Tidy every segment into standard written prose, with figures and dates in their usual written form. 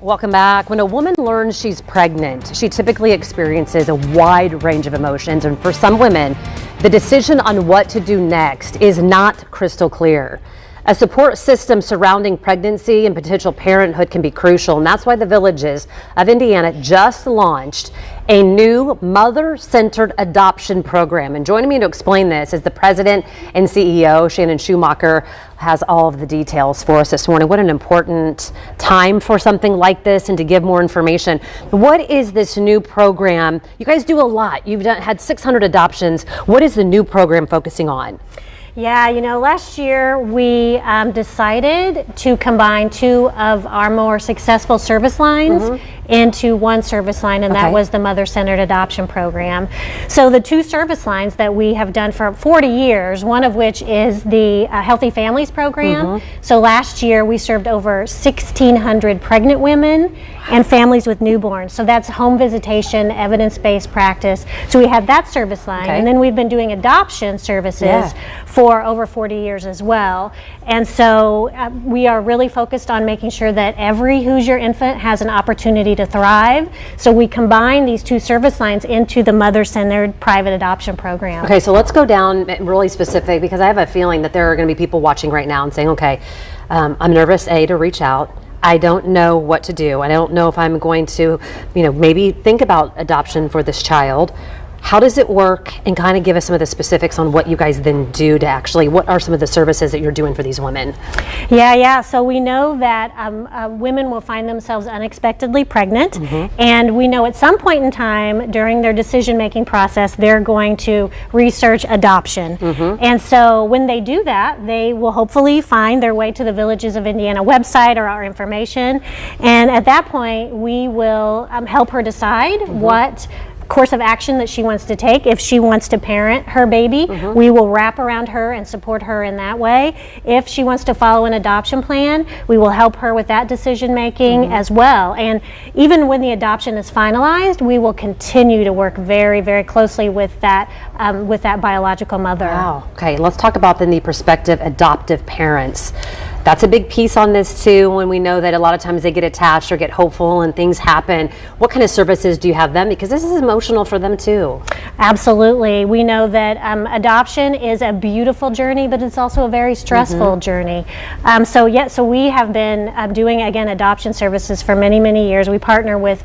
Welcome back. When a woman learns she's pregnant, she typically experiences a wide range of emotions, and for some women, the decision on what to do next is not crystal clear. A support system surrounding pregnancy and potential parenthood can be crucial, and that's why the Villages of Indiana just launched a new mother-centered adoption program. And joining me to explain this is the president and CEO, Shannon Schumacher, has all of the details for us this morning. What an important time for something like this and to give more information. What is this new program? You guys do a lot. You've had 600 adoptions. What is the new program focusing on? Yeah, last year we decided to combine two of our more successful service lines into one service line, and that was the Mother-Centered Adoption Program. So the two service lines that we have done for 40 years, one of which is the Healthy Families Program. So last year we served over 1,600 pregnant women and families with newborns. So that's home visitation, evidence-based practice. So we had that service line, and then we've been doing adoption services for over 40 years as well. And so we are really focused on making sure that every Hoosier infant has an opportunity to thrive. So we combine these two service lines into the Mother-Centered Private Adoption Program. Okay, so let's go down really specific, because I have a feeling that there are going to be people watching right now and saying, okay, I'm nervous, to reach out. I don't know what to do. I don't know if I'm going to, maybe think about adoption for this child. How does it work? And kind of give us some of the specifics on what you guys then do to actually, what are some of the services that you're doing for these women? Yeah. So we know that women will find themselves unexpectedly pregnant, and we know at some point in time during their decision-making process, they're going to research adoption. And so when they do that, they will hopefully find their way to the Villages of Indiana website or our information. And at that point, we will help her decide what course of action that she wants to take. If she wants to parent her baby, we will wrap around her and support her in that way. If she wants to follow an adoption plan, we will help her with that decision making as well. And even when the adoption is finalized, we will continue to work very, very closely with that biological mother. Wow. Okay, let's talk about then the prospective adoptive parents. That's a big piece on this too, when we know that a lot of times they get attached or get hopeful and things happen. What kind of services do you have them? Because this is emotional for them too. Absolutely. We know that adoption is a beautiful journey, but it's also a very stressful journey. So we have been doing, again, adoption services for many, many years. We partner with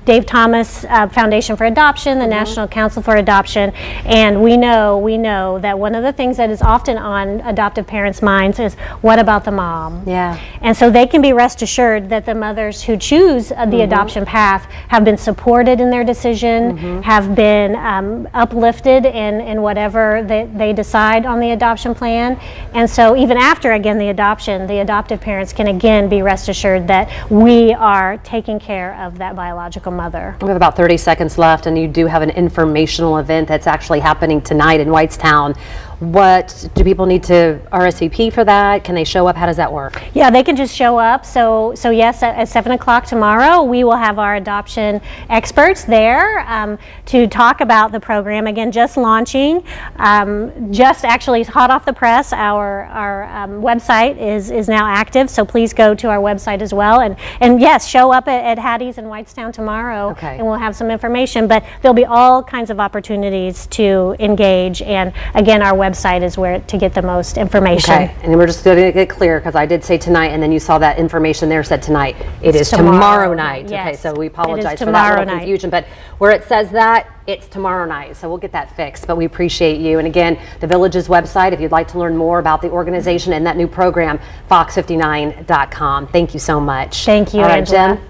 Dave Thomas Foundation for Adoption, the National Council for Adoption, and we know that one of the things that is often on adoptive parents' minds is, what about the mom? Yeah. And so they can be rest assured that the mothers who choose the adoption path have been supported in their decision, have been uplifted in whatever they decide on the adoption plan. And so even after, again, the adoption, the adoptive parents can again be rest assured that we are taking care of that biological mother. We have about 30 seconds left, and you do have an informational event that's actually happening tonight in Whitestown. What do people need to RSVP for that? Can they show up? How does that work? Yeah, they can just show up. So yes, at 7 o'clock tomorrow, we will have our adoption experts there to talk about the program. Again, just launching, just actually hot off the press. Our website is now active, so please go to our website as well. And yes, show up at Hattie's in Whitestown tomorrow, and we'll have some information. But there'll be all kinds of opportunities to engage. And again, our website is where to get the most information. Okay, and we're just going to get clear, because I did say tonight, and then you saw that information there said tonight. It is tomorrow night. Yes. Okay, so we apologize for that little confusion, but where it says that, it's tomorrow night, so we'll get that fixed. But we appreciate you. And again, the Villages website, if you'd like to learn more about the organization and that new program, fox59.com. Thank you so much. Thank you, all right, Angela. Jim.